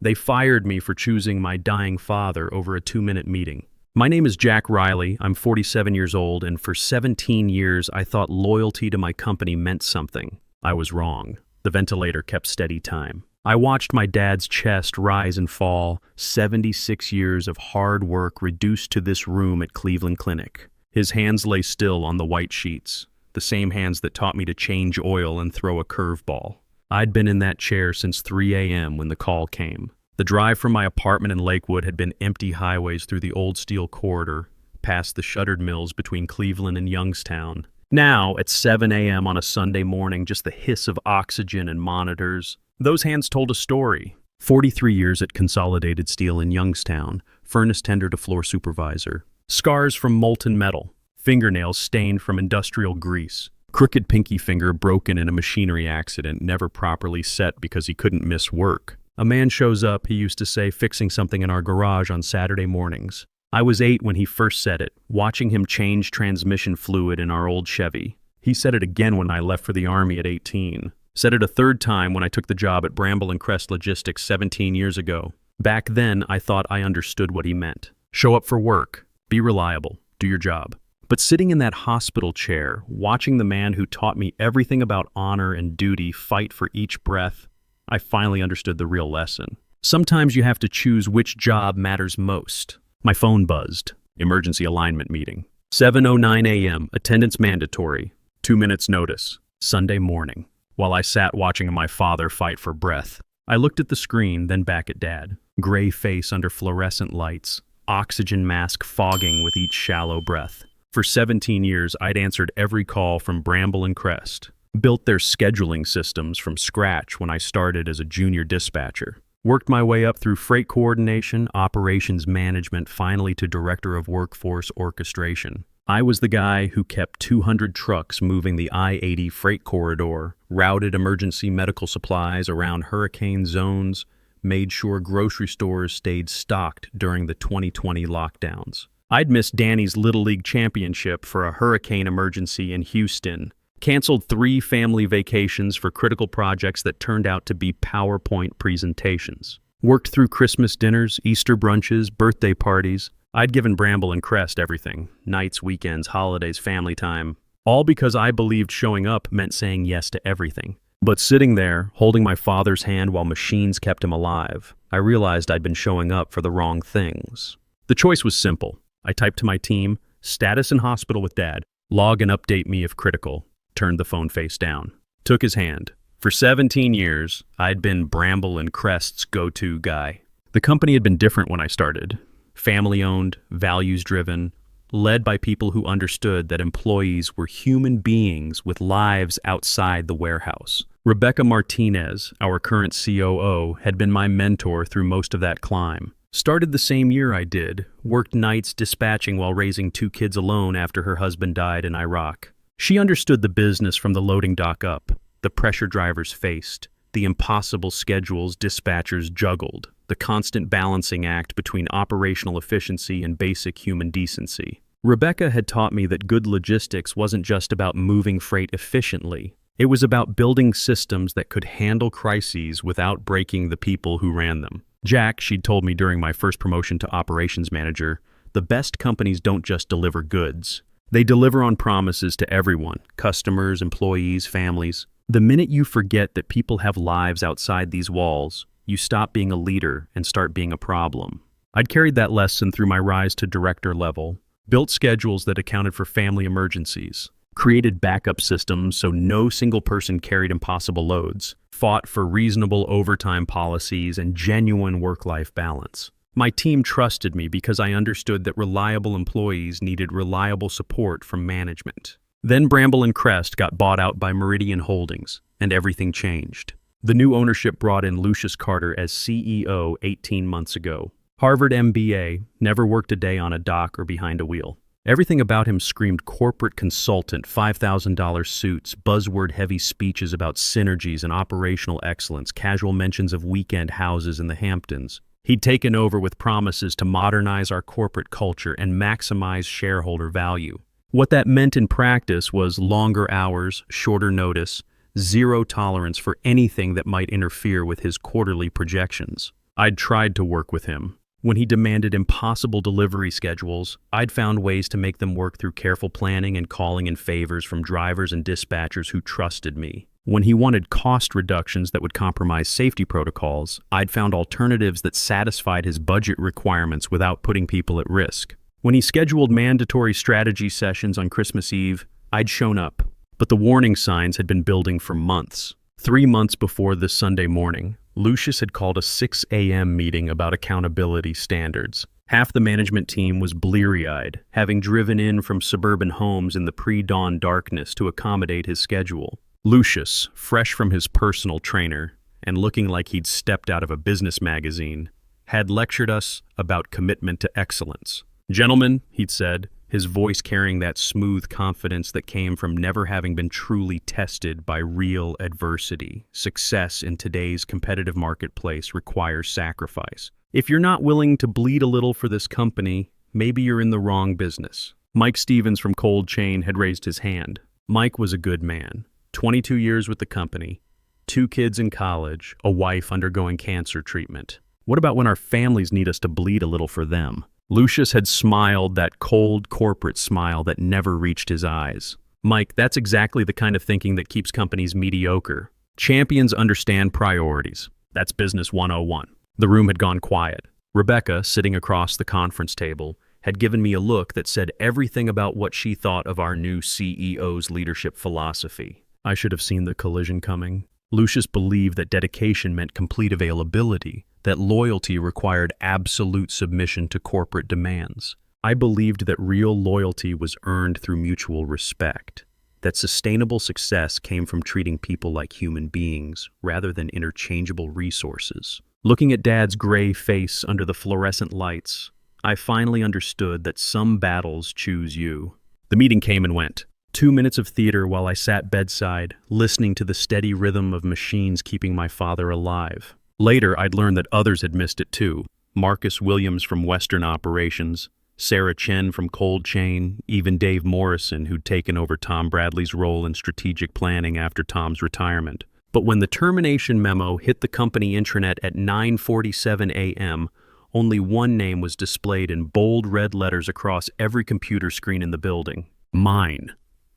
They fired me for choosing my dying father over a 2-minute meeting. My name is Jack Riley. I'm 47 years old, and for 17 years I thought loyalty to my company meant something. I was wrong. The ventilator kept steady time. I watched my dad's chest rise and fall, 76 years of hard work reduced to this room at Cleveland Clinic. His hands lay still on the white sheets, the same hands that taught me to change oil and throw a curveball. I'd been in that chair since 3 a.m. when the call came. The drive from my apartment in Lakewood had been empty highways through the old steel corridor, past the shuttered mills between Cleveland and Youngstown. Now, at 7 a.m. on a Sunday morning, just the hiss of oxygen and monitors. Those hands told a story. 43 years at Consolidated Steel in Youngstown, furnace tender to floor supervisor. Scars from molten metal, fingernails stained from industrial grease. Crooked pinky finger broken in a machinery accident, never properly set because he couldn't miss work. A man shows up, he used to say, fixing something in our garage on Saturday mornings. I was 8 when he first said it, watching him change transmission fluid in our old Chevy. He said it again when I left for the Army at 18. Said it a third time when I took the job at Bramble and Crest Logistics 17 years ago. Back then, I thought I understood what he meant. Show up for work, be reliable, do your job. But sitting in that hospital chair, watching the man who taught me everything about honor and duty fight for each breath, I finally understood the real lesson. Sometimes you have to choose which job matters most. My phone buzzed. Emergency alignment meeting. 7:09 a.m., attendance mandatory. 2 minutes notice. Sunday morning. While I sat watching my father fight for breath, I looked at the screen, then back at Dad. Gray face under fluorescent lights, oxygen mask fogging with each shallow breath. For 17 years, I'd answered every call from Bramble and Crest. Built their scheduling systems from scratch when I started as a junior dispatcher. Worked my way up through freight coordination, operations management, finally to director of workforce orchestration. I was the guy who kept 200 trucks moving the I-80 freight corridor, routed emergency medical supplies around hurricane zones, made sure grocery stores stayed stocked during the 2020 lockdowns. I'd missed Danny's Little League championship for a hurricane emergency in Houston. Canceled 3 family vacations for critical projects that turned out to be PowerPoint presentations. Worked through Christmas dinners, Easter brunches, birthday parties. I'd given Bramble and Crest everything. Nights, weekends, holidays, family time. All because I believed showing up meant saying yes to everything. But sitting there, holding my father's hand while machines kept him alive, I realized I'd been showing up for the wrong things. The choice was simple. I typed to my team, status in hospital with Dad, log and update me if critical. Turned the phone face down. Took his hand. For 17 years, I'd been Bramble and Crest's go-to guy. The company had been different when I started. Family-owned, values-driven, led by people who understood that employees were human beings with lives outside the warehouse. Rebecca Martinez, our current COO, had been my mentor through most of that climb. Started the same year I did, worked nights dispatching while raising 2 kids alone after her husband died in Iraq. She understood the business from the loading dock up, the pressure drivers faced, the impossible schedules dispatchers juggled, the constant balancing act between operational efficiency and basic human decency. Rebecca had taught me that good logistics wasn't just about moving freight efficiently. It was about building systems that could handle crises without breaking the people who ran them. Jack, she'd told me during my first promotion to operations manager, the best companies don't just deliver goods. They deliver on promises to everyone, customers, employees, families. The minute you forget that people have lives outside these walls, you stop being a leader and start being a problem. I'd carried that lesson through my rise to director level, built schedules that accounted for family emergencies, created backup systems so no single person carried impossible loads, fought for reasonable overtime policies and genuine work-life balance. My team trusted me because I understood that reliable employees needed reliable support from management. Then Bramble and Crest got bought out by Meridian Holdings, and everything changed. The new ownership brought in Lucius Carter as CEO 18 months ago. Harvard MBA, never worked a day on a dock or behind a wheel. Everything about him screamed corporate consultant, $5,000 suits, buzzword-heavy speeches about synergies and operational excellence, casual mentions of weekend houses in the Hamptons. He'd taken over with promises to modernize our corporate culture and maximize shareholder value. What that meant in practice was longer hours, shorter notice, zero tolerance for anything that might interfere with his quarterly projections. I'd tried to work with him. When he demanded impossible delivery schedules, I'd found ways to make them work through careful planning and calling in favors from drivers and dispatchers who trusted me. When he wanted cost reductions that would compromise safety protocols, I'd found alternatives that satisfied his budget requirements without putting people at risk. When he scheduled mandatory strategy sessions on Christmas Eve, I'd shown up. But the warning signs had been building for months. 3 months before this Sunday morning, Lucius had called a 6 a.m. meeting about accountability standards. Half the management team was bleary-eyed, having driven in from suburban homes in the pre-dawn darkness to accommodate his schedule. Lucius, fresh from his personal trainer and looking like he'd stepped out of a business magazine, had lectured us about commitment to excellence. "Gentlemen," he'd said, his voice carrying that smooth confidence that came from never having been truly tested by real adversity. "Success in today's competitive marketplace requires sacrifice. If you're not willing to bleed a little for this company, maybe you're in the wrong business." Mike Stevens from Cold Chain had raised his hand. Mike was a good man. 22 years with the company, 2 kids in college, a wife undergoing cancer treatment. What about when our families need us to bleed a little for them? Lucius had smiled, that cold corporate smile that never reached his eyes. "Mike, that's exactly the kind of thinking that keeps companies mediocre. Champions understand priorities. That's business 101. The room had gone quiet. Rebecca, sitting across the conference table, had given me a look that said everything about what she thought of our new CEO's leadership philosophy. I should have seen the collision coming. Lucius believed that dedication meant complete availability, that loyalty required absolute submission to corporate demands. I believed that real loyalty was earned through mutual respect, that sustainable success came from treating people like human beings rather than interchangeable resources. Looking at Dad's gray face under the fluorescent lights, I finally understood that some battles choose you. The meeting came and went. 2 minutes of theater while I sat bedside, listening to the steady rhythm of machines keeping my father alive. Later, I'd learned that others had missed it too. Marcus Williams from Western Operations, Sarah Chen from Cold Chain, even Dave Morrison, who'd taken over Tom Bradley's role in strategic planning after Tom's retirement. But when the termination memo hit the company intranet at 9:47 a.m., only one name was displayed in bold red letters across every computer screen in the building. Mine.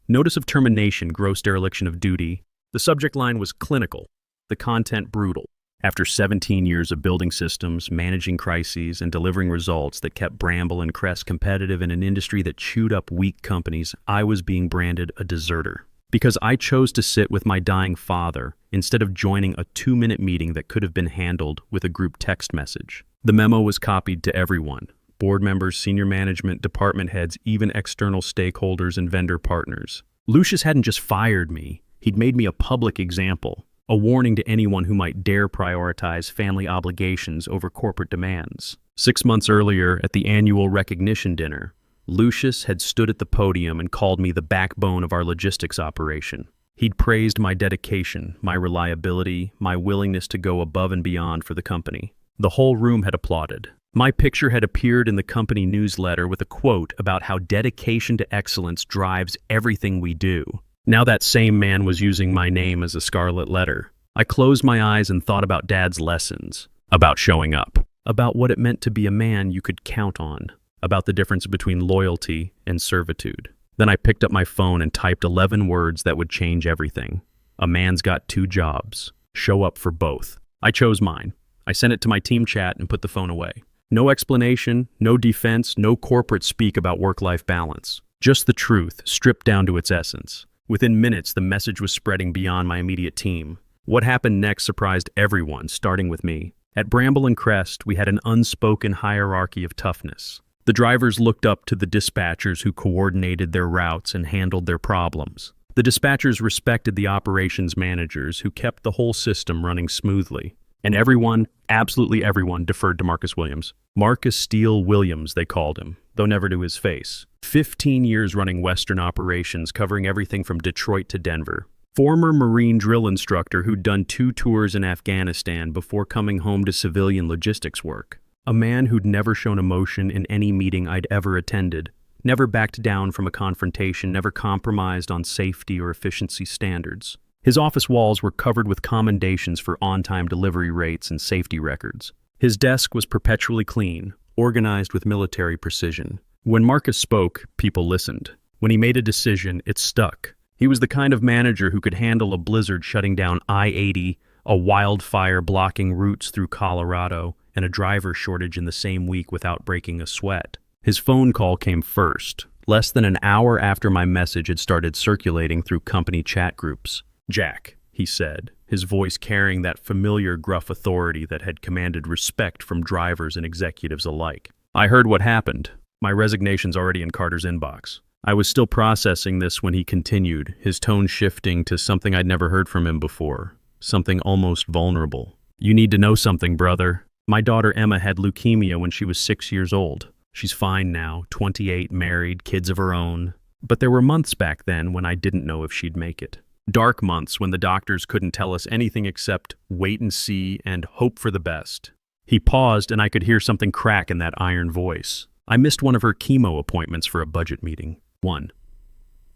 Notice of termination, gross dereliction of duty. The subject line was clinical, the content brutal. After 17 years of building systems, managing crises, and delivering results that kept Bramble and Crest competitive in an industry that chewed up weak companies, I was being branded a deserter. Because I chose to sit with my dying father instead of joining a 2-minute meeting that could have been handled with a group text message. The memo was copied to everyone. Board members, senior management, department heads, even external stakeholders and vendor partners. Lucius hadn't just fired me, he'd made me a public example, a warning to anyone who might dare prioritize family obligations over corporate demands. 6 months earlier, at the annual recognition dinner, Lucius had stood at the podium and called me the backbone of our logistics operation. He'd praised my dedication, my reliability, my willingness to go above and beyond for the company. The whole room had applauded. My picture had appeared in the company newsletter with a quote about how dedication to excellence drives everything we do. Now that same man was using my name as a scarlet letter. I closed my eyes and thought about Dad's lessons, about showing up, about what it meant to be a man you could count on, about the difference between loyalty and servitude. Then I picked up my phone and typed 11 words that would change everything. A man's got 2 jobs. Show up for both. I chose mine. I sent it to my team chat and put the phone away. No explanation, no defense, no corporate speak about work-life balance. Just the truth, stripped down to its essence. Within minutes, the message was spreading beyond my immediate team. What happened next surprised everyone, starting with me. At Bramble and Crest, we had an unspoken hierarchy of toughness. The drivers looked up to the dispatchers who coordinated their routes and handled their problems. The dispatchers respected the operations managers who kept the whole system running smoothly. And everyone, absolutely everyone, deferred to Marcus Williams. Marcus Steele Williams, they called him, though never to his face. 15 years running Western operations, covering everything from Detroit to Denver. Former Marine drill instructor who'd done 2 tours in Afghanistan before coming home to civilian logistics work. A man who'd never shown emotion in any meeting I'd ever attended. Never backed down from a confrontation, never compromised on safety or efficiency standards. His office walls were covered with commendations for on-time delivery rates and safety records. His desk was perpetually clean, organized with military precision. When Marcus spoke, people listened. When he made a decision, it stuck. He was the kind of manager who could handle a blizzard shutting down I-80, a wildfire blocking routes through Colorado, and a driver shortage in the same week without breaking a sweat. His phone call came first, less than an hour after my message had started circulating through company chat groups. "Jack," he said, his voice carrying that familiar gruff authority that had commanded respect from drivers and executives alike. "I heard what happened. My resignation's already in Carter's inbox." I was still processing this when he continued, his tone shifting to something I'd never heard from him before, something almost vulnerable. "You need to know something, brother. My daughter Emma had leukemia when she was 6 years old. She's fine now, 28, married, kids of her own. But there were months back then when I didn't know if she'd make it. Dark months when the doctors couldn't tell us anything except wait and see and hope for the best." He paused and I could hear something crack in that iron voice. I missed one of her chemo appointments for a budget meeting. One.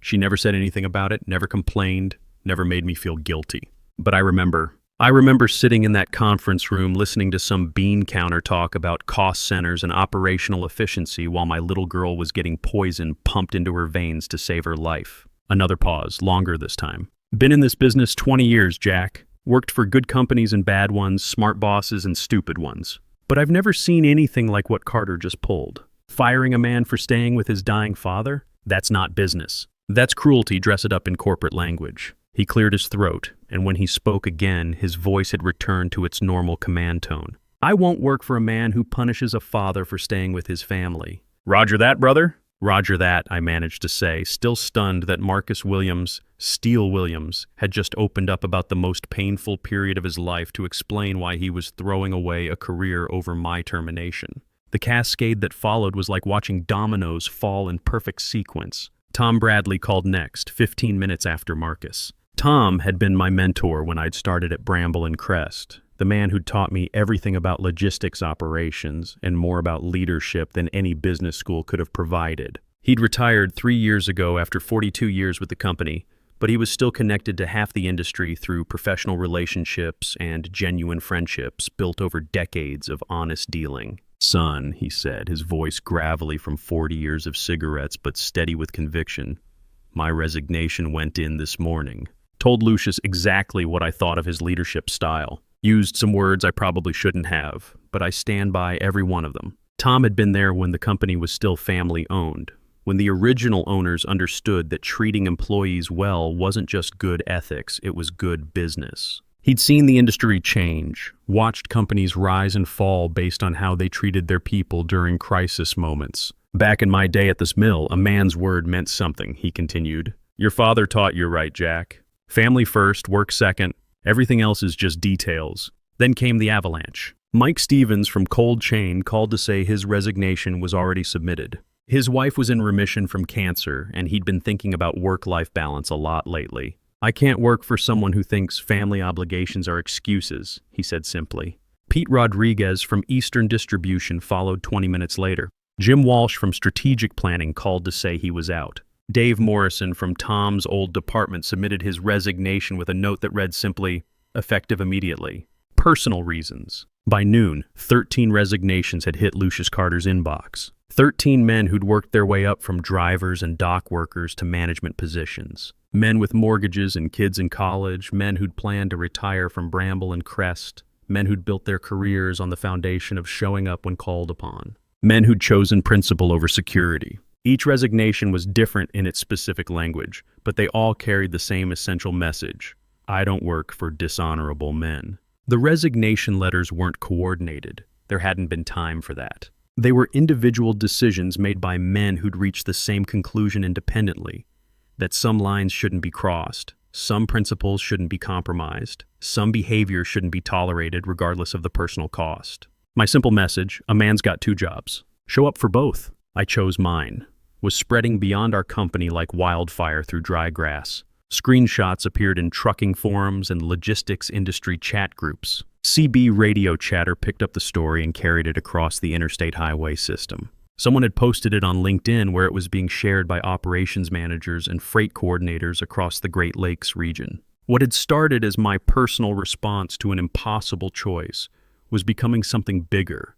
She never said anything about it, never complained, never made me feel guilty. But I remember sitting in that conference room listening to some bean counter talk about cost centers and operational efficiency while my little girl was getting poison pumped into her veins to save her life. Another pause, longer this time. "Been in this business 20 years, Jack. Worked for good companies and bad ones, smart bosses and stupid ones. But I've never seen anything like what Carter just pulled. Firing a man for staying with his dying father? That's not business. That's cruelty dressed up in corporate language." He cleared his throat, and when he spoke again, his voice had returned to its normal command tone. "I won't work for a man who punishes a father for staying with his family." "Roger that, brother?" "Roger that," I managed to say, still stunned that Marcus Williams, Steele Williams, had just opened up about the most painful period of his life to explain why he was throwing away a career over my termination. The cascade that followed was like watching dominoes fall in perfect sequence. Tom Bradley called next, 15 minutes after Marcus. Tom had been my mentor when I'd started at Bramble and Crest, the man who'd taught me everything about logistics operations and more about leadership than any business school could have provided. He'd retired 3 years ago after 42 years with the company, but he was still connected to half the industry through professional relationships and genuine friendships built over decades of honest dealing. "Son," he said, his voice gravelly from 40 years of cigarettes but steady with conviction, "my resignation went in this morning." Told Lucius exactly what I thought of his leadership style. Used some words I probably shouldn't have, but I stand by every one of them. Tom had been there when the company was still family-owned, when the original owners understood that treating employees well wasn't just good ethics, it was good business. He'd seen the industry change, watched companies rise and fall based on how they treated their people during crisis moments. "Back in my day at this mill, a man's word meant something," he continued. "Your father taught you right, Jack. Family first, work second. Everything else is just details." Then came the avalanche. Mike Stevens from Cold Chain called to say his resignation was already submitted. His wife was in remission from cancer, and he'd been thinking about work-life balance a lot lately. "I can't work for someone who thinks family obligations are excuses," he said simply. Pete Rodriguez from Eastern Distribution followed 20 minutes later. Jim Walsh from Strategic Planning called to say he was out. Dave Morrison from Tom's old department submitted his resignation with a note that read simply, "Effective immediately. Personal reasons." By noon, 13 resignations had hit Lucius Carter's inbox. 13 men who'd worked their way up from drivers and dock workers to management positions. Men with mortgages and kids in college, men who'd planned to retire from Bramble and Crest, men who'd built their careers on the foundation of showing up when called upon. Men who'd chosen principle over security. Each resignation was different in its specific language, but they all carried the same essential message: I don't work for dishonorable men. The resignation letters weren't coordinated. There hadn't been time for that. They were individual decisions made by men who'd reached the same conclusion independently, that some lines shouldn't be crossed, some principles shouldn't be compromised, some behavior shouldn't be tolerated regardless of the personal cost. My simple message: a man's got 2 jobs. Show up for both. I chose mine. Was spreading beyond our company like wildfire through dry grass. Screenshots appeared in trucking forums and logistics industry chat groups. CB Radio Chatter picked up the story and carried it across the interstate highway system. Someone had posted it on LinkedIn, where it was being shared by operations managers and freight coordinators across the Great Lakes region. What had started as my personal response to an impossible choice was becoming something bigger,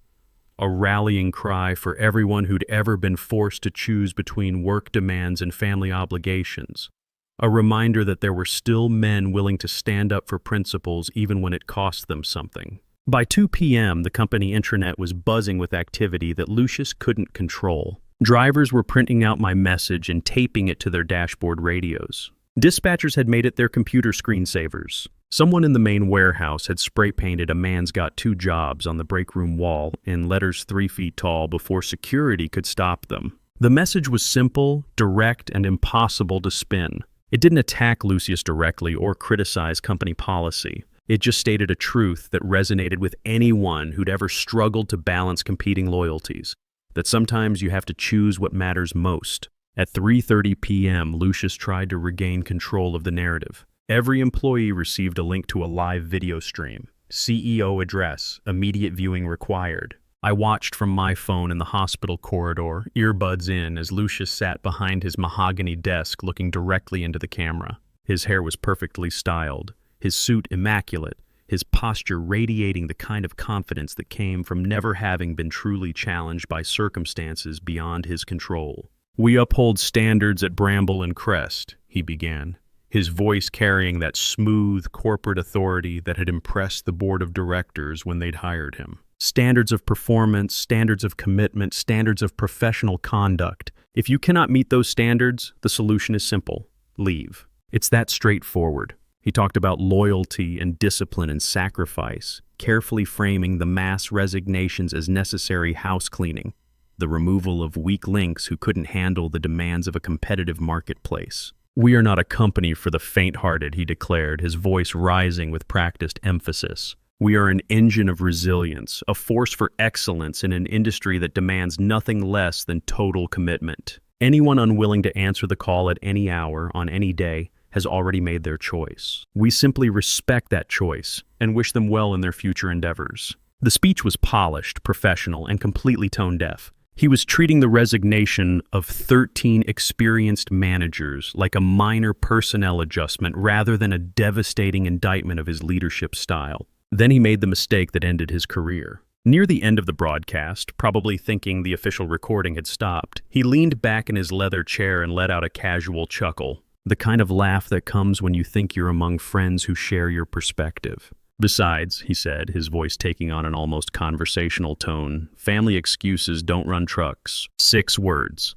a rallying cry for everyone who'd ever been forced to choose between work demands and family obligations, a reminder that there were still men willing to stand up for principles even when it cost them something. By 2 p.m., the company intranet was buzzing with activity that Lucius couldn't control. Drivers were printing out my message and taping it to their dashboard radios. Dispatchers had made it their computer screensavers. Someone in the main warehouse had spray-painted "A man's got 2 jobs" on the break room wall in letters 3 feet tall before security could stop them. The message was simple, direct, and impossible to spin. It didn't attack Lucius directly or criticize company policy. It just stated a truth that resonated with anyone who'd ever struggled to balance competing loyalties, that sometimes you have to choose what matters most. At 3:30 p.m., Lucius tried to regain control of the narrative. Every employee received a link to a live video stream. CEO address, immediate viewing required. I watched from my phone in the hospital corridor, earbuds in, as Lucius sat behind his mahogany desk looking directly into the camera. His hair was perfectly styled, his suit immaculate, his posture radiating the kind of confidence that came from never having been truly challenged by circumstances beyond his control. "We uphold standards at Bramble and Crest," he began, his voice carrying that smooth corporate authority that had impressed the board of directors when they'd hired him. Standards of performance, standards of commitment, standards of professional conduct. If you cannot meet those standards, the solution is simple: leave. It's that straightforward. He talked about loyalty and discipline and sacrifice, carefully framing the mass resignations as necessary house cleaning, the removal of weak links who couldn't handle the demands of a competitive marketplace. "We are not a company for the faint-hearted," he declared, his voice rising with practiced emphasis. "We are an engine of resilience, a force for excellence in an industry that demands nothing less than total commitment. Anyone unwilling to answer the call at any hour, on any day, has already made their choice. We simply respect that choice and wish them well in their future endeavors." The speech was polished, professional, and completely tone-deaf. He was treating the resignation of 13 experienced managers like a minor personnel adjustment rather than a devastating indictment of his leadership style. Then he made the mistake that ended his career. Near the end of the broadcast, probably thinking the official recording had stopped, he leaned back in his leather chair and let out a casual chuckle, the kind of laugh that comes when you think you're among friends who share your perspective. "Besides," he said, his voice taking on an almost conversational tone, "family excuses don't run trucks." 6 words,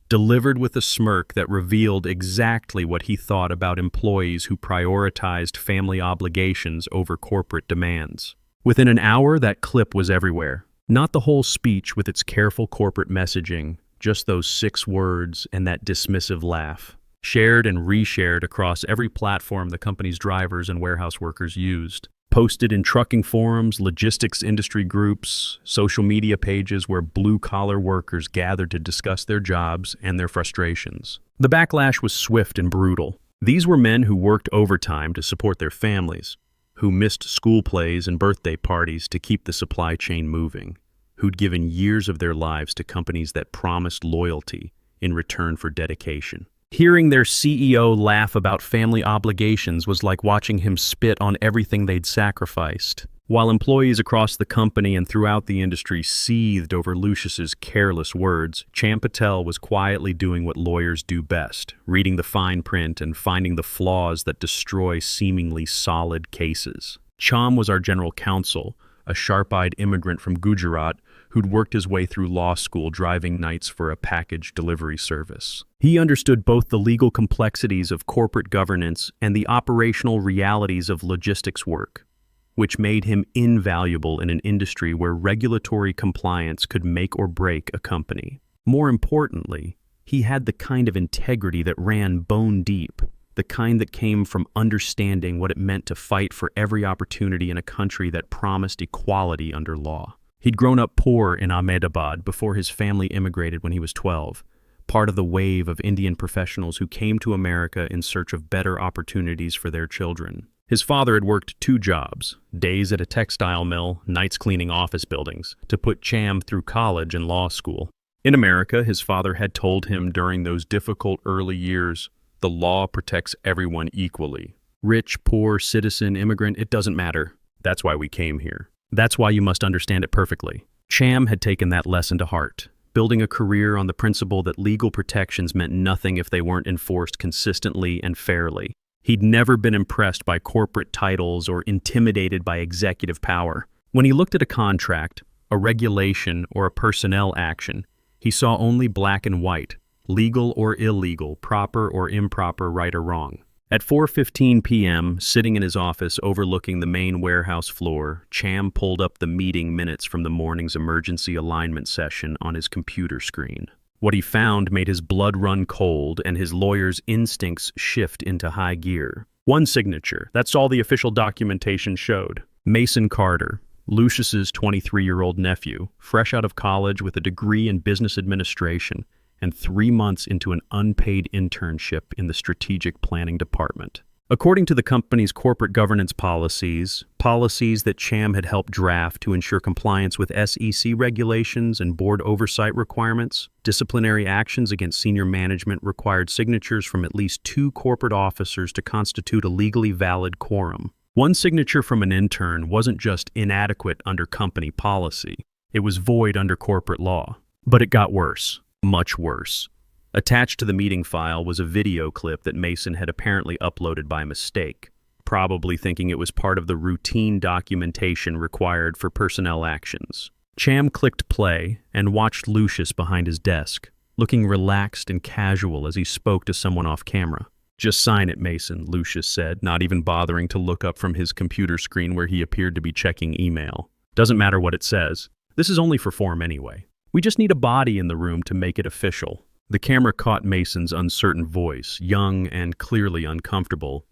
delivered with a smirk that revealed exactly what he thought about employees who prioritized family obligations over corporate demands. Within an hour, that clip was everywhere. Not the whole speech with its careful corporate messaging, just those 6 words and that dismissive laugh. Shared and reshared across every platform the company's drivers and warehouse workers used. Posted in trucking forums, logistics industry groups, social media pages where blue-collar workers gathered to discuss their jobs and their frustrations. The backlash was swift and brutal. These were men who worked overtime to support their families, who missed school plays and birthday parties to keep the supply chain moving, who'd given years of their lives to companies that promised loyalty in return for dedication. Hearing their CEO laugh about family obligations was like watching him spit on everything they'd sacrificed. While employees across the company and throughout the industry seethed over Lucius's careless words, Cham Patel was quietly doing what lawyers do best, reading the fine print and finding the flaws that destroy seemingly solid cases. Cham was our general counsel, a sharp-eyed immigrant from Gujarat who'd worked his way through law school driving nights for a package delivery service. He understood both the legal complexities of corporate governance and the operational realities of logistics work, which made him invaluable in an industry where regulatory compliance could make or break a company. More importantly, he had the kind of integrity that ran bone deep, the kind that came from understanding what it meant to fight for every opportunity in a country that promised equality under law. He'd grown up poor in Ahmedabad before his family immigrated when he was 12, part of the wave of Indian professionals who came to America in search of better opportunities for their children. His father had worked 2 jobs, days at a textile mill, nights cleaning office buildings, to put Cham through college and law school. In America, his father had told him during those difficult early years, the law protects everyone equally. Rich, poor, citizen, immigrant, it doesn't matter. That's why we came here. That's why you must understand it perfectly. Cham had taken that lesson to heart, building a career on the principle that legal protections meant nothing if they weren't enforced consistently and fairly. He'd never been impressed by corporate titles or intimidated by executive power. When he looked at a contract, a regulation, or a personnel action, he saw only black and white, legal or illegal, proper or improper, right or wrong. At 4:15 p.m., sitting in his office overlooking the main warehouse floor, Cham pulled up the meeting minutes from the morning's emergency alignment session on his computer screen. What he found made his blood run cold and his lawyer's instincts shift into high gear. One signature, that's all the official documentation showed. Mason Carter, Lucius's 23-year-old nephew, fresh out of college with a degree in business administration, and 3 months into an unpaid internship in the strategic planning department. According to the company's corporate governance policies that Cham had helped draft to ensure compliance with SEC regulations and board oversight requirements, disciplinary actions against senior management required signatures from at least 2 corporate officers to constitute a legally valid quorum. One signature from an intern wasn't just inadequate under company policy, it was void under corporate law. But it got worse. Much worse. Attached to the meeting file was a video clip that Mason had apparently uploaded by mistake, probably thinking it was part of the routine documentation required for personnel actions. Cham clicked play and watched Lucius behind his desk, looking relaxed and casual as he spoke to someone off camera. "Just sign it, Mason," Lucius said, not even bothering to look up from his computer screen where he appeared to be checking email. "Doesn't matter what it says. This is only for form anyway. We just need a body in the room to make it official." The camera caught Mason's uncertain voice, young and clearly uncomfortable.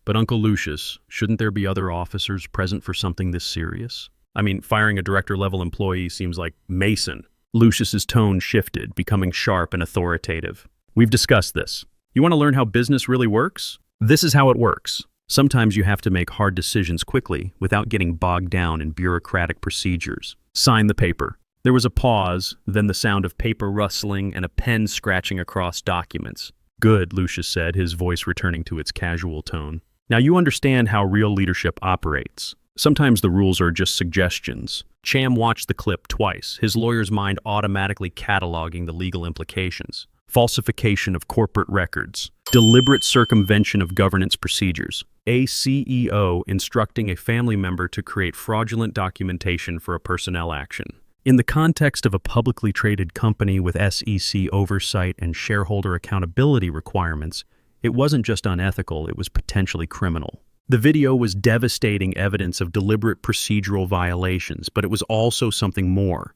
"But Uncle Lucius, shouldn't there be other officers present for something this serious? I mean, firing a director-level employee seems like..." "Mason." Lucius's tone shifted, becoming sharp and authoritative. "We've discussed this. You want to learn how business really works? This is how it works. Sometimes you have to make hard decisions quickly without getting bogged down in bureaucratic procedures. Sign the paper." There was a pause, then the sound of paper rustling and a pen scratching across documents. "Good," Lucius said, his voice returning to its casual tone. "Now you understand how real leadership operates. Sometimes the rules are just suggestions." Cham watched the clip twice, his lawyer's mind automatically cataloging the legal implications. Falsification of corporate records, deliberate circumvention of governance procedures, a CEO instructing a family member to create fraudulent documentation for a personnel action. In the context of a publicly traded company with SEC oversight and shareholder accountability requirements, it wasn't just unethical, it was potentially criminal. The video was devastating evidence of deliberate procedural violations, but it was also something more.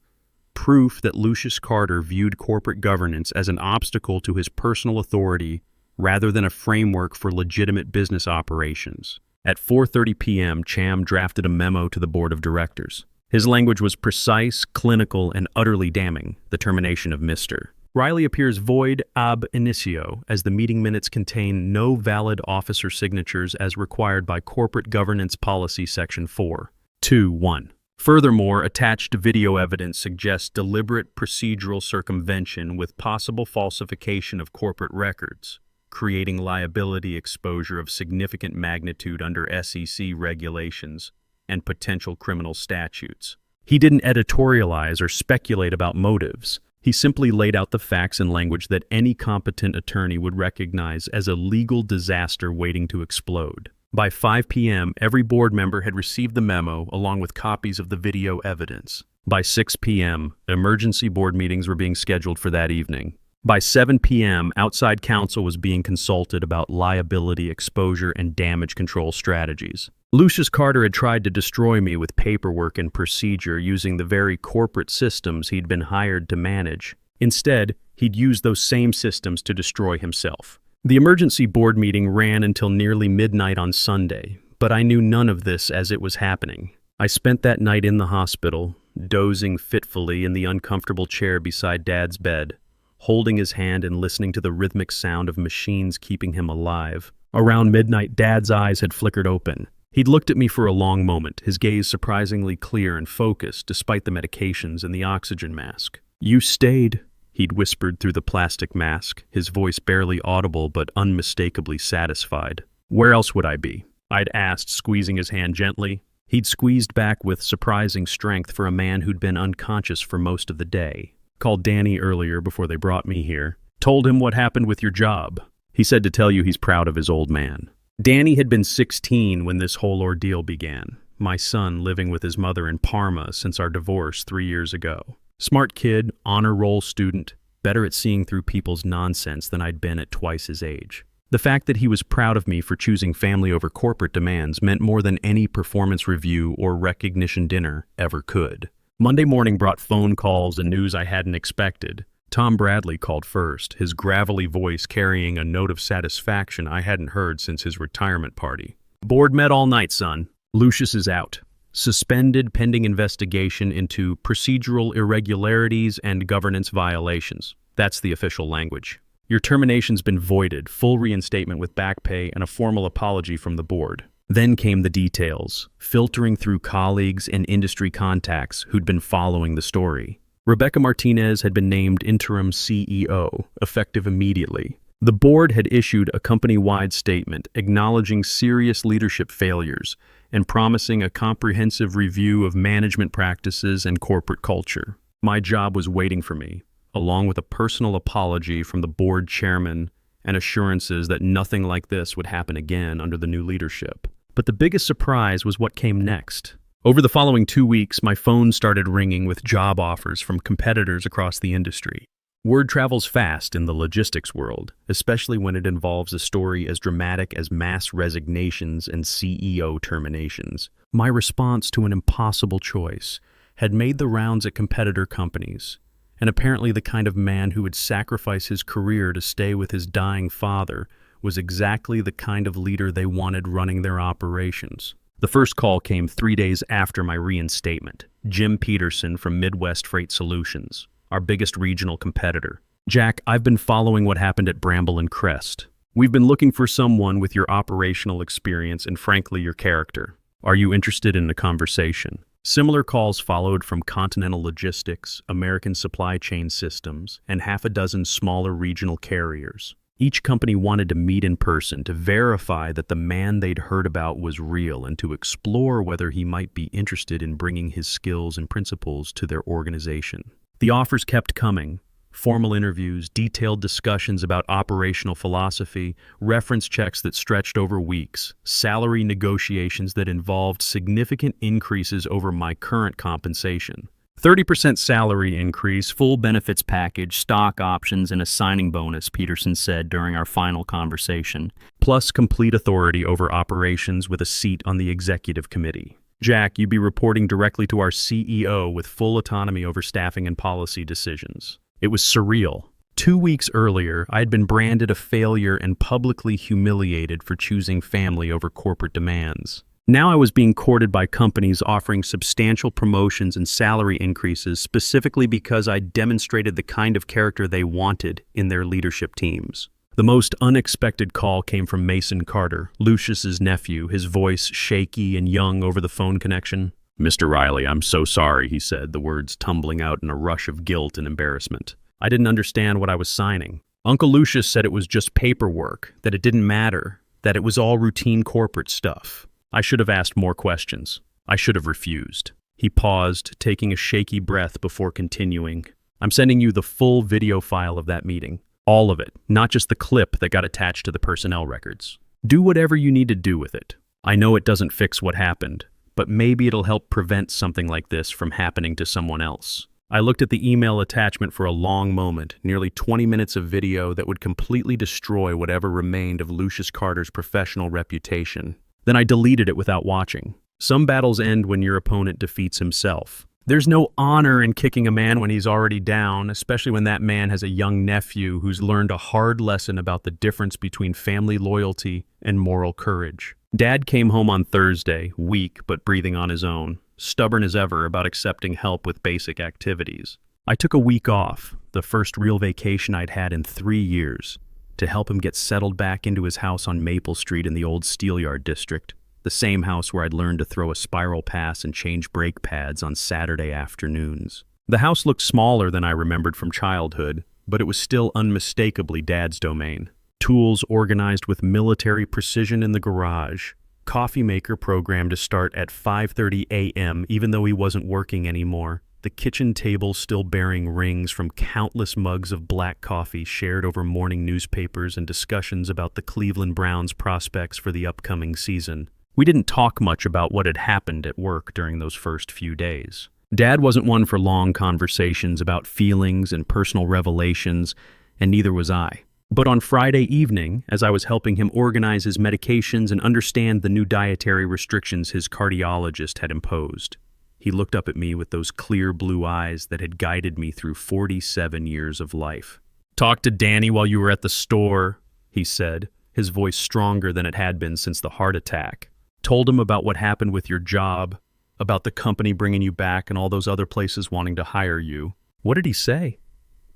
Proof that Lucius Carter viewed corporate governance as an obstacle to his personal authority rather than a framework for legitimate business operations. At 4:30 p.m., Cham drafted a memo to the board of directors. His language was precise, clinical, and utterly damning, the termination of Mr. Riley appears void ab initio, as the meeting minutes contain no valid officer signatures as required by Corporate Governance Policy Section 4.2.1. Furthermore, attached video evidence suggests deliberate procedural circumvention with possible falsification of corporate records, creating liability exposure of significant magnitude under SEC regulations and potential criminal statutes. He didn't editorialize or speculate about motives. He simply laid out the facts in language that any competent attorney would recognize as a legal disaster waiting to explode. By 5 p.m., every board member had received the memo along with copies of the video evidence. By 6 p.m., emergency board meetings were being scheduled for that evening. By 7 p.m., outside counsel was being consulted about liability exposure and damage control strategies. Lucius Carter had tried to destroy me with paperwork and procedure using the very corporate systems he'd been hired to manage. Instead, he'd used those same systems to destroy himself. The emergency board meeting ran until nearly midnight on Sunday, but I knew none of this as it was happening. I spent that night in the hospital, dozing fitfully in the uncomfortable chair beside Dad's bed, holding his hand and listening to the rhythmic sound of machines keeping him alive. Around midnight, Dad's eyes had flickered open. He'd looked at me for a long moment, his gaze surprisingly clear and focused despite the medications and the oxygen mask. "You stayed," he'd whispered through the plastic mask, his voice barely audible but unmistakably satisfied. "Where else would I be?" I'd asked, squeezing his hand gently. He'd squeezed back with surprising strength for a man who'd been unconscious for most of the day. Called Danny earlier before they brought me here. Told him what happened with your job. He said to tell you he's proud of his old man. Danny had been 16 when this whole ordeal began. My son living with his mother in Parma since our divorce 3 years ago. Smart kid, honor roll student, better at seeing through people's nonsense than I'd been at twice his age. The fact that he was proud of me for choosing family over corporate demands meant more than any performance review or recognition dinner ever could. Monday morning brought phone calls and news I hadn't expected. Tom Bradley called first, his gravelly voice carrying a note of satisfaction I hadn't heard since his retirement party. Board met all night, son. Lucius is out. Suspended pending investigation into procedural irregularities and governance violations. That's the official language. Your termination's been voided, full reinstatement with back pay and a formal apology from the board. Then came the details, filtering through colleagues and industry contacts who'd been following the story. Rebecca Martinez had been named interim CEO, effective immediately. The board had issued a company-wide statement acknowledging serious leadership failures and promising a comprehensive review of management practices and corporate culture. My job was waiting for me, along with a personal apology from the board chairman and assurances that nothing like this would happen again under the new leadership. But the biggest surprise was what came next. Over the following 2 weeks, my phone started ringing with job offers from competitors across the industry. Word travels fast in the logistics world, especially when it involves a story as dramatic as mass resignations and CEO terminations. My response to an impossible choice had made the rounds at competitor companies, and apparently the kind of man who would sacrifice his career to stay with his dying father was exactly the kind of leader they wanted running their operations. The first call came 3 days after my reinstatement. Jim Peterson from Midwest Freight Solutions, our biggest regional competitor. Jack, I've been following what happened at Bramble and Crest. We've been looking for someone with your operational experience and frankly your character. Are you interested in a conversation? Similar calls followed from Continental Logistics, American Supply Chain Systems, and half a dozen smaller regional carriers. Each company wanted to meet in person to verify that the man they'd heard about was real and to explore whether he might be interested in bringing his skills and principles to their organization. The offers kept coming. Formal interviews, detailed discussions about operational philosophy, reference checks that stretched over weeks, salary negotiations that involved significant increases over my current compensation. 30% salary increase, full benefits package, stock options, and a signing bonus, Peterson said during our final conversation, plus complete authority over operations with a seat on the executive committee. Jack, you'd be reporting directly to our CEO with full autonomy over staffing and policy decisions. It was surreal. 2 weeks earlier, I had been branded a failure and publicly humiliated for choosing family over corporate demands. Now I was being courted by companies offering substantial promotions and salary increases specifically because I demonstrated the kind of character they wanted in their leadership teams. The most unexpected call came from Mason Carter, Lucius's nephew, his voice shaky and young over the phone connection. "Mr. Riley, I'm so sorry," he said, the words tumbling out in a rush of guilt and embarrassment. I didn't understand what I was signing. Uncle Lucius said it was just paperwork, that it didn't matter, that it was all routine corporate stuff. I should have asked more questions. I should have refused. He paused, taking a shaky breath before continuing. "I'm sending you the full video file of that meeting. All of it, not just the clip that got attached to the personnel records. Do whatever you need to do with it. I know it doesn't fix what happened, but maybe it'll help prevent something like this from happening to someone else." I looked at the email attachment for a long moment, nearly 20 minutes of video that would completely destroy whatever remained of Lucius Carter's professional reputation. Then I deleted it without watching. Some battles end when your opponent defeats himself. There's no honor in kicking a man when he's already down, especially when that man has a young nephew who's learned a hard lesson about the difference between family loyalty and moral courage. Dad came home on Thursday, weak but breathing on his own, stubborn as ever about accepting help with basic activities. I took a week off, the first real vacation I'd had in 3 years, to help him get settled back into his house on Maple Street in the old Steelyard district, the same house where I'd learned to throw a spiral pass and change brake pads on Saturday afternoons. The house looked smaller than I remembered from childhood, but it was still unmistakably Dad's domain. Tools organized with military precision in the garage, Coffee maker programmed to start at 5:30 a.m. even though he wasn't working anymore. The kitchen table still bearing rings from countless mugs of black coffee shared over morning newspapers and discussions about the Cleveland Browns' prospects for the upcoming season. We didn't talk much about what had happened at work during those first few days. Dad wasn't one for long conversations about feelings and personal revelations, and neither was I. But on Friday evening, as I was helping him organize his medications and understand the new dietary restrictions his cardiologist had imposed, he looked up at me with those clear blue eyes that had guided me through 47 years of life. "Talked to Danny while you were at the store," he said, his voice stronger than it had been since the heart attack. "Told him about what happened with your job, about the company bringing you back and all those other places wanting to hire you." "What did he say?"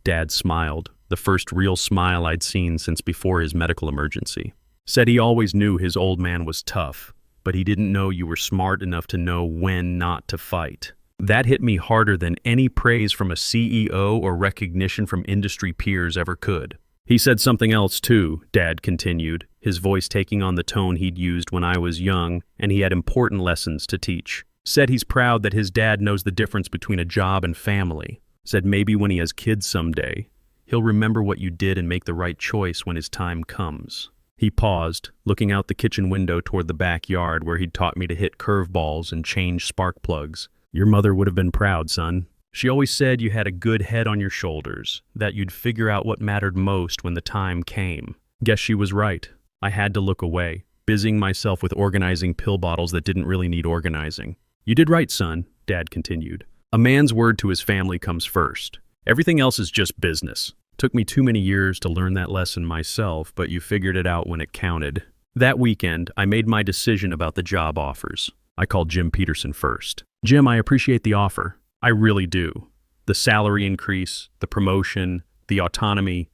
Dad smiled, the first real smile I'd seen since before his medical emergency. "Said he always knew his old man was tough, but he didn't know you were smart enough to know when not to fight." That hit me harder than any praise from a CEO or recognition from industry peers ever could. "He said something else too," Dad continued, his voice taking on the tone he'd used when I was young, and he had important lessons to teach. "Said he's proud that his dad knows the difference between a job and family. Said maybe when he has kids someday, he'll remember what you did and make the right choice when his time comes." He paused, looking out the kitchen window toward the backyard where he'd taught me to hit curveballs and change spark plugs. "Your mother would have been proud, son. She always said you had a good head on your shoulders, that you'd figure out what mattered most when the time came." Guess she was right. I had to look away, busying myself with organizing pill bottles that didn't really need organizing. "You did right, son," Dad continued. "A man's word to his family comes first. Everything else is just business. Took me too many years to learn that lesson myself, but you figured it out when it counted." That weekend, I made my decision about the job offers. I called Jim Peterson first. "Jim, I appreciate the offer. I really do. The salary increase, the promotion, the autonomy,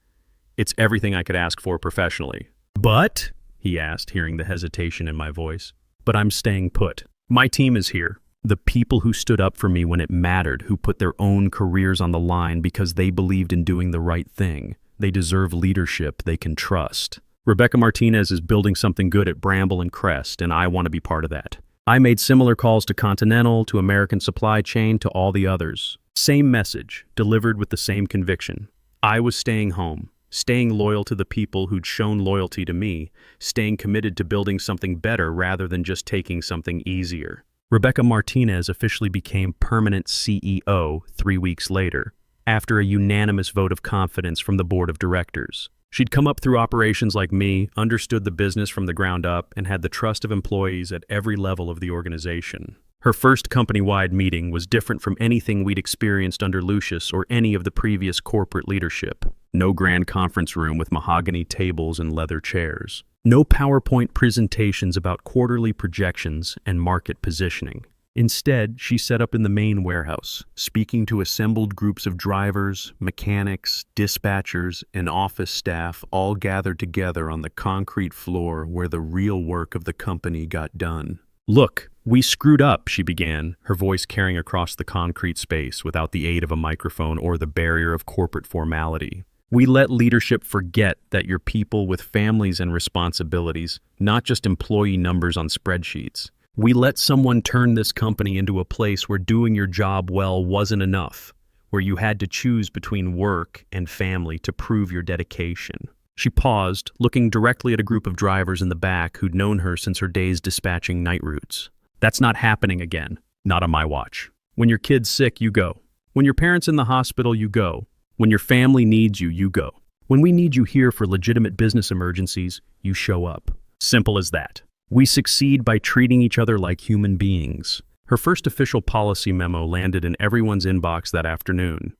it's everything I could ask for professionally." "But," he asked, hearing the hesitation in my voice, "but I'm staying put. My team is here. The people who stood up for me when it mattered, who put their own careers on the line because they believed in doing the right thing. They deserve leadership they can trust. Rebecca Martinez is building something good at Bramble and Crest, and I want to be part of that." I made similar calls to Continental, to American Supply Chain, to all the others. Same message, delivered with the same conviction. I was staying home, staying loyal to the people who'd shown loyalty to me, staying committed to building something better rather than just taking something easier. Rebecca Martinez officially became permanent CEO 3 weeks later, after a unanimous vote of confidence from the board of directors. She'd come up through operations like me, understood the business from the ground up, and had the trust of employees at every level of the organization. Her first company-wide meeting was different from anything we'd experienced under Lucius or any of the previous corporate leadership. No grand conference room with mahogany tables and leather chairs. No PowerPoint presentations about quarterly projections and market positioning. Instead, she set up in the main warehouse, speaking to assembled groups of drivers, mechanics, dispatchers, and office staff all gathered together on the concrete floor where the real work of the company got done. "Look, we screwed up," she began, her voice carrying across the concrete space without the aid of a microphone or the barrier of corporate formality. "We let leadership forget that you're people with families and responsibilities, not just employee numbers on spreadsheets. We let someone turn this company into a place where doing your job well wasn't enough, where you had to choose between work and family to prove your dedication." She paused, looking directly at a group of drivers in the back who'd known her since her days dispatching night routes. "That's not happening again. Not on my watch. When your kid's sick, you go. When your parent's in the hospital, you go. When your family needs you, you go. When we need you here for legitimate business emergencies, you show up. Simple as that. We succeed by treating each other like human beings." Her first official policy memo landed in everyone's inbox that afternoon.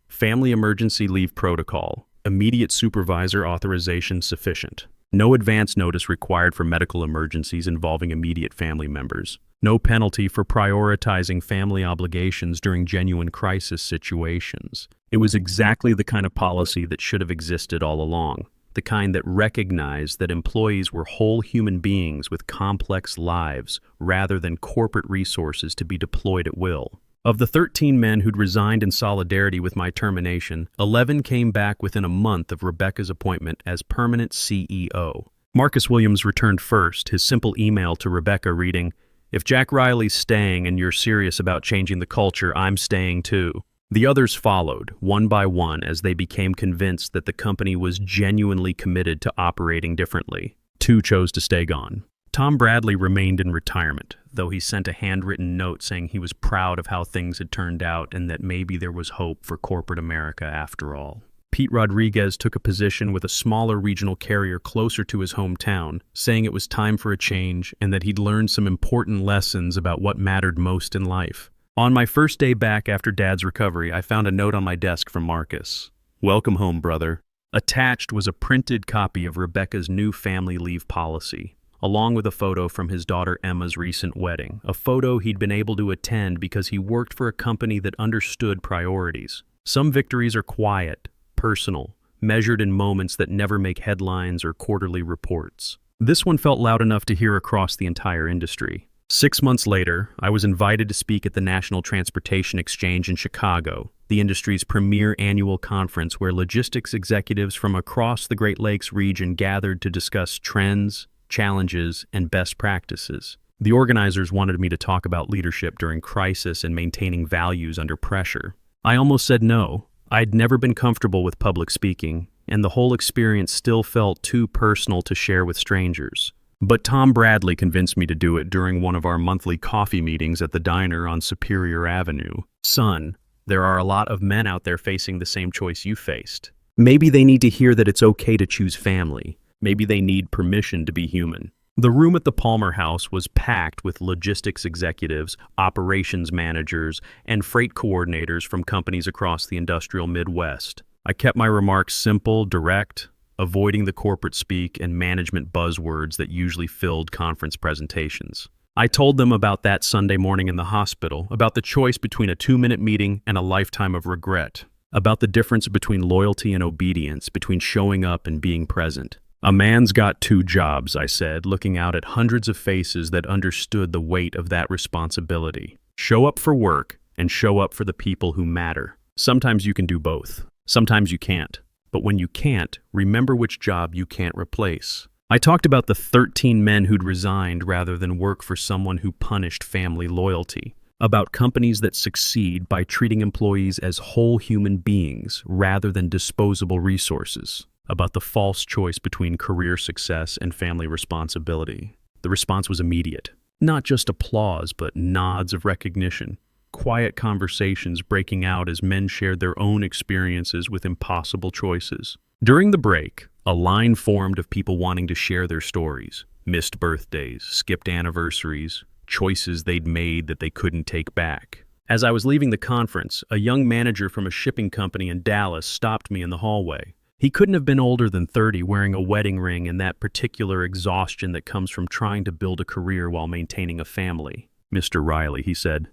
Family emergency leave protocol. Immediate supervisor authorization sufficient. No advance notice required for medical emergencies involving immediate family members. No penalty for prioritizing family obligations during genuine crisis situations. It was exactly the kind of policy that should have existed all along. The kind that recognized that employees were whole human beings with complex lives rather than corporate resources to be deployed at will. Of the 13 men who'd resigned in solidarity with my termination, 11 came back within a month of Rebecca's appointment as permanent CEO. Marcus Williams returned first, his simple email to Rebecca reading, "If Jack Riley's staying and you're serious about changing the culture, I'm staying too." The others followed, one by one, as they became convinced that the company was genuinely committed to operating differently. Two chose to stay gone. Tom Bradley remained in retirement, though he sent a handwritten note saying he was proud of how things had turned out and that maybe there was hope for corporate America after all. Pete Rodriguez took a position with a smaller regional carrier closer to his hometown, saying it was time for a change and that he'd learned some important lessons about what mattered most in life. On my first day back after Dad's recovery, I found a note on my desk from Marcus. "Welcome home, brother." Attached was a printed copy of Rebecca's new family leave policy, along with a photo from his daughter Emma's recent wedding, a photo he'd been able to attend because he worked for a company that understood priorities. Some victories are quiet, personal, measured in moments that never make headlines or quarterly reports. This one felt loud enough to hear across the entire industry. 6 months later, I was invited to speak at the National Transportation Exchange in Chicago, the industry's premier annual conference where logistics executives from across the Great Lakes region gathered to discuss trends, challenges, and best practices. The organizers wanted me to talk about leadership during crisis and maintaining values under pressure. I almost said no. I'd never been comfortable with public speaking, and the whole experience still felt too personal to share with strangers. But Tom Bradley convinced me to do it during one of our monthly coffee meetings at the diner on Superior Avenue. "Son, there are a lot of men out there facing the same choice you faced. Maybe they need to hear that it's okay to choose family. Maybe they need permission to be human." The room at the Palmer House was packed with logistics executives, operations managers, and freight coordinators from companies across the industrial Midwest. I kept my remarks simple, direct, avoiding the corporate speak and management buzzwords that usually filled conference presentations. I told them about that Sunday morning in the hospital, about the choice between a 2-minute meeting and a lifetime of regret, about the difference between loyalty and obedience, between showing up and being present. "A man's got 2 jobs," I said, looking out at hundreds of faces that understood the weight of that responsibility. "Show up for work and show up for the people who matter. Sometimes you can do both. Sometimes you can't. But when you can't, remember which job you can't replace." I talked about the 13 men who'd resigned rather than work for someone who punished family loyalty, about companies that succeed by treating employees as whole human beings rather than disposable resources, about the false choice between career success and family responsibility. The response was immediate. Not just applause, but nods of recognition. Quiet conversations breaking out as men shared their own experiences with impossible choices. During the break, a line formed of people wanting to share their stories. Missed birthdays, skipped anniversaries, choices they'd made that they couldn't take back. As I was leaving the conference, a young manager from a shipping company in Dallas stopped me in the hallway. He couldn't have been older than 30, wearing a wedding ring and that particular exhaustion that comes from trying to build a career while maintaining a family. "Mr. Riley," he said,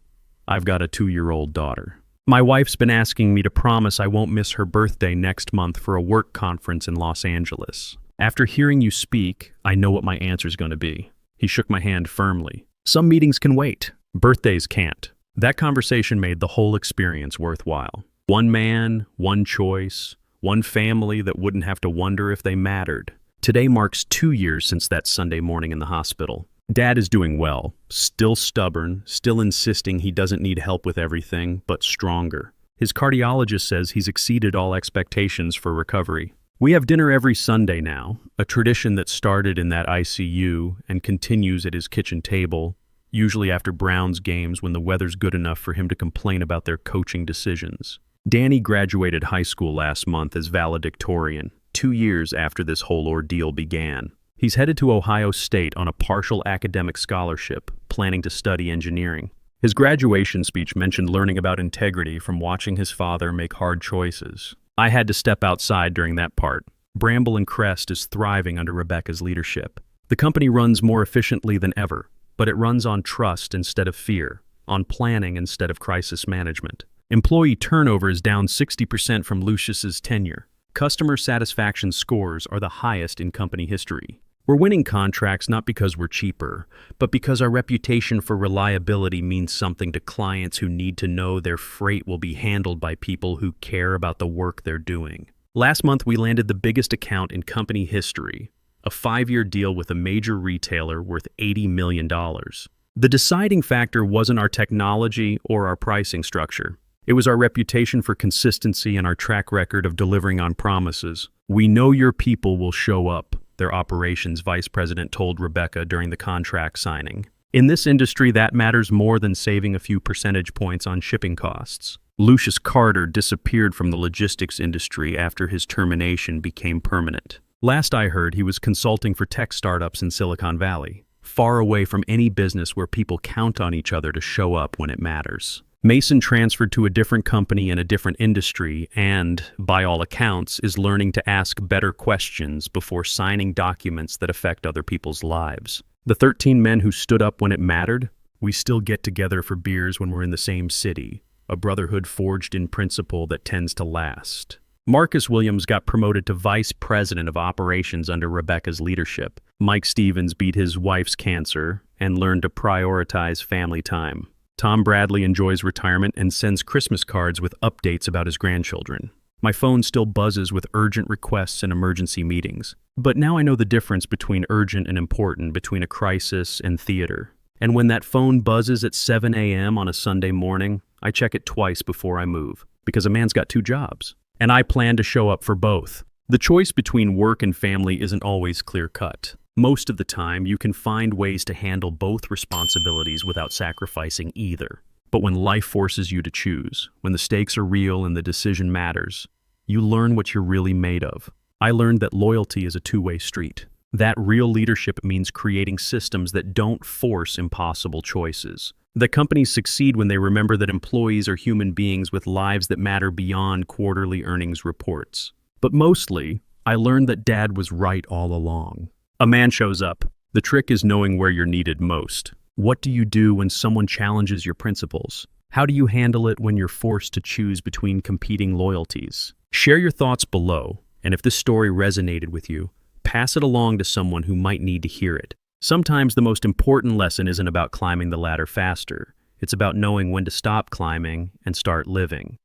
"I've got a 2-year-old daughter. My wife's been asking me to promise I won't miss her birthday next month for a work conference in Los Angeles. After hearing you speak, I know what my answer's going to be." He shook my hand firmly. "Some meetings can wait. Birthdays can't." That conversation made the whole experience worthwhile. One man, one choice, one family that wouldn't have to wonder if they mattered. Today marks 2 years since that Sunday morning in the hospital. Dad is doing well, still stubborn, still insisting he doesn't need help with everything, but stronger. His cardiologist says he's exceeded all expectations for recovery. We have dinner every Sunday now, a tradition that started in that ICU and continues at his kitchen table, usually after Browns games when the weather's good enough for him to complain about their coaching decisions. Danny graduated high school last month as valedictorian, 2 years after this whole ordeal began. He's headed to Ohio State on a partial academic scholarship, planning to study engineering. His graduation speech mentioned learning about integrity from watching his father make hard choices. I had to step outside during that part. Bramble and Crest is thriving under Rebecca's leadership. The company runs more efficiently than ever, but it runs on trust instead of fear, on planning instead of crisis management. Employee turnover is down 60% from Lucius's tenure. Customer satisfaction scores are the highest in company history. We're winning contracts not because we're cheaper, but because our reputation for reliability means something to clients who need to know their freight will be handled by people who care about the work they're doing. Last month, we landed the biggest account in company history, a 5-year deal with a major retailer worth $80 million. The deciding factor wasn't our technology or our pricing structure. It was our reputation for consistency and our track record of delivering on promises. "We know your people will show up," their operations vice president told Rebecca during the contract signing. In this industry, that matters more than saving a few percentage points on shipping costs. Lucius Carter disappeared from the logistics industry after his termination became permanent. Last I heard, he was consulting for tech startups in Silicon Valley, far away from any business where people count on each other to show up when it matters. Mason transferred to a different company in a different industry and, by all accounts, is learning to ask better questions before signing documents that affect other people's lives. The 13 men who stood up when it mattered, we still get together for beers when we're in the same city, a brotherhood forged in principle that tends to last. Marcus Williams got promoted to vice president of operations under Rebecca's leadership. Mike Stevens beat his wife's cancer and learned to prioritize family time. Tom Bradley enjoys retirement and sends Christmas cards with updates about his grandchildren. My phone still buzzes with urgent requests and emergency meetings. But now I know the difference between urgent and important, between a crisis and theater. And when that phone buzzes at 7 a.m. on a Sunday morning, I check it twice before I move, because a man's got 2 jobs. And I plan to show up for both. The choice between work and family isn't always clear-cut. Most of the time, you can find ways to handle both responsibilities without sacrificing either. But when life forces you to choose, when the stakes are real and the decision matters, you learn what you're really made of. I learned that loyalty is a two-way street. That real leadership means creating systems that don't force impossible choices. That companies succeed when they remember that employees are human beings with lives that matter beyond quarterly earnings reports. But mostly, I learned that Dad was right all along. A man shows up. The trick is knowing where you're needed most. What do you do when someone challenges your principles? How do you handle it when you're forced to choose between competing loyalties? Share your thoughts below, and if this story resonated with you, pass it along to someone who might need to hear it. Sometimes the most important lesson isn't about climbing the ladder faster. It's about knowing when to stop climbing and start living.